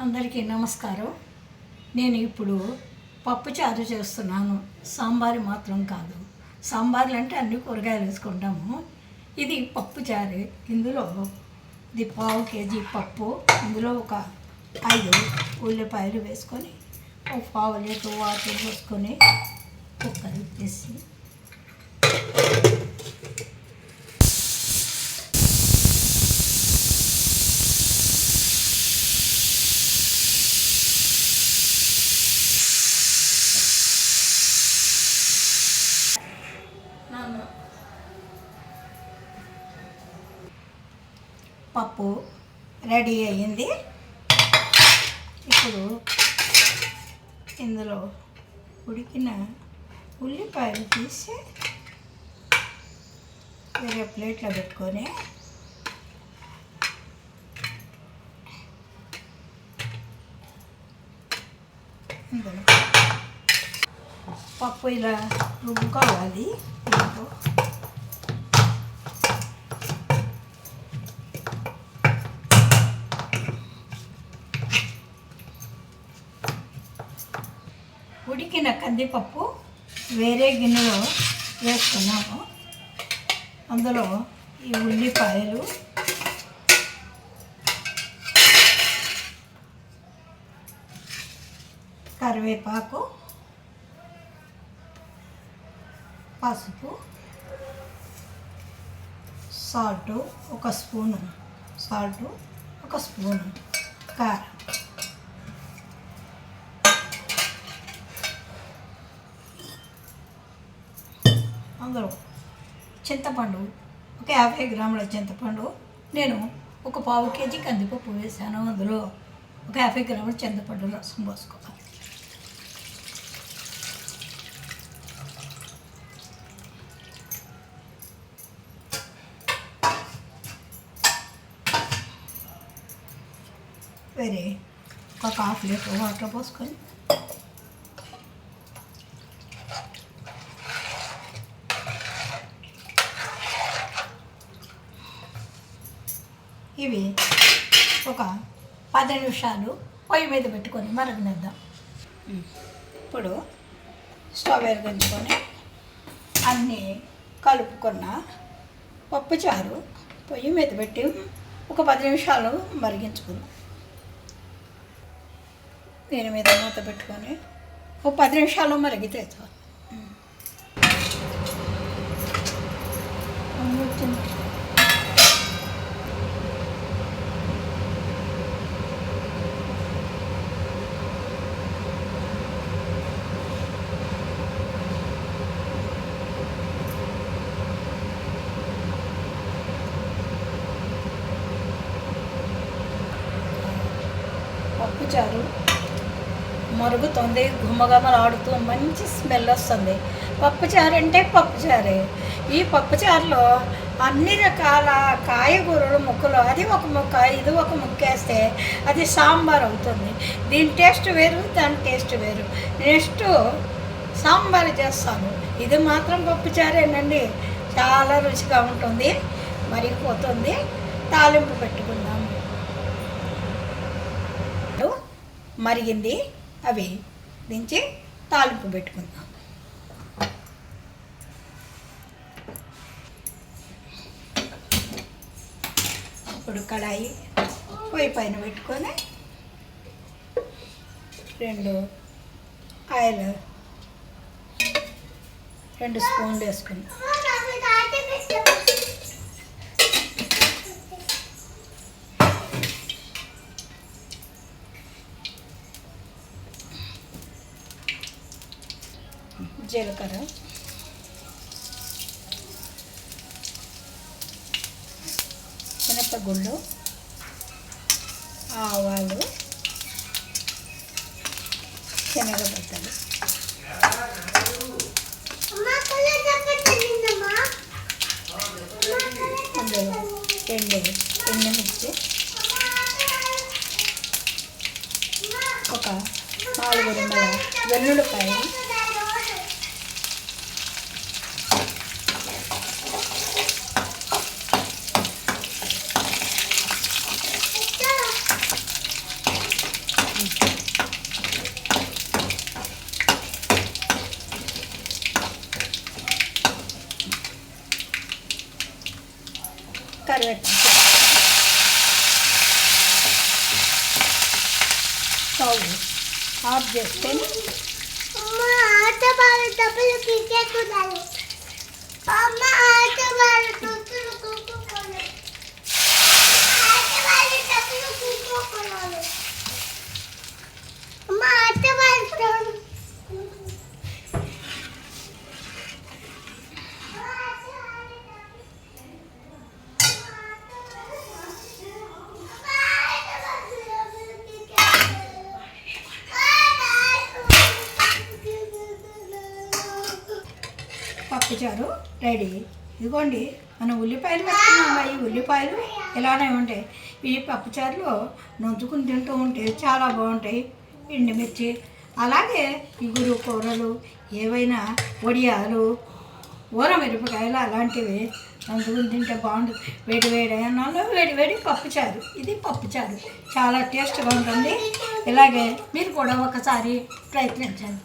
అందరికీ నమస్కారం. నేను ఇప్పుడు పప్పుచారు చేస్తున్నాను. సాంబారు మాత్రం కాదు. సాంబార్లు అంటే అన్ని కూరగాయలు వేసుకుంటాము. ఇది పప్పుచారు. ఇందులో ఇది 1/2 కేజీ పప్పు. ఇందులో ఒక 5 ఉల్లిపాయలు వేసుకొని ఒక 1/2 లీటర్ వాటర్ పోసుకొని కుక్కర్ తీసి పప్పు రెడీ అయ్యింది. ఇప్పుడు ఇందులో ఉడికిన ఉల్లిపాయలు తీసి వేరే ప్లేట్లో పెట్టుకొని ఇందులో పప్పు ఇలా రుబ్బుకోవాలి. ఇందులో ఉడికిన కందిపప్పు వేరే గిన్నెలో వేసుకున్నాము. అందులో ఈ ఉల్లిపాయలు, కరివేపాకు, పసుపు, సాల్టు ఒక స్పూను, ఒక స్పూను కారం, అందులో చింతపండు ఒక 50 గ్రాముల చింతపండు. నేను ఒక 1/2 కేజీ కందిపప్పు వేసాను. అందులో ఒక 50 గ్రాముల చింతపండు రసం పోసుకోవాలి. వేరే ఒక 1/2 లీటర్ వాటర్ పోసుకొని ఇవి ఒక 10 నిమిషాలు పొయ్యి మీద పెట్టుకొని మరగనిద్దాం. ఇప్పుడు స్టవ్ వెలిగించుకొని అన్నీ కలుపుకున్న పప్పుచారు పొయ్యి మీద పెట్టి ఒక 10 నిమిషాలు మరిగించుకుందాం. దీని మీద మూత పెట్టుకొని ఒక 10 నిమిషాలు మరిగితే చాలు. పప్పుచారు మరుగుతుంది, గుమ్మగమలాడుతూ మంచి స్మెల్ వస్తుంది. పప్పుచారు అంటే పప్పుచారే. ఈ పప్పుచారులో అన్ని రకాల కాయగూరలు ముక్కలు, అది ఒక ముక్క ఇది ఒక ముక్క వేస్తే అది సాంబార్ అవుతుంది. దీని టేస్ట్ వేరు, దాని టేస్ట్ వేరు. నెక్స్ట్ సాంబార్ చేస్తాను. ఇది మాత్రం పప్పుచారేనండి. చాలా రుచిగా ఉంటుంది. మరిగిపోతుంది. తాలింపు పెట్టుకుందాము. మరిగింది, అవి దించి తాలింపు పెట్టుకుందాం. ఇప్పుడు కడాయి పొయ్యి పైన పెట్టుకొని 2 స్పూన్లు వేసుకుందాం. జీలకర్ర, మినపగుళ్ళు, ఆవాలు, శనగపచ్చలు, అందులో ఎండుమిర్చి, ఒక 4 రెమ్మల వెల్లుల్లిపాయలు, కరివేపాకు స్టవ్ ఆఫ్ చేసుకొని పప్పుచారు రెడీ. ఇదిగోండి మనం ఉల్లిపాయలు వేసుకున్నాం. ఈ ఉల్లిపాయలు ఇలానే ఉంటాయి. ఈ పప్పుచారులో నంచుకుని తింటూ ఉంటే చాలా బాగుంటాయి. ఎండుమిర్చి అలాగే ఇగురు కూరలు ఏవైనా వడియాలు ఊరమిరపకాయలు అలాంటివి నంచుకుని తింటే బాగుంటుంది. వేడి వేడి అన్నంలో వేడి వేడి పప్పుచారు. ఇది పప్పుచారు చాలా టేస్ట్గా ఉంటుంది. ఇలాగే మీరు కూడా ఒకసారి ప్రయత్నించండి.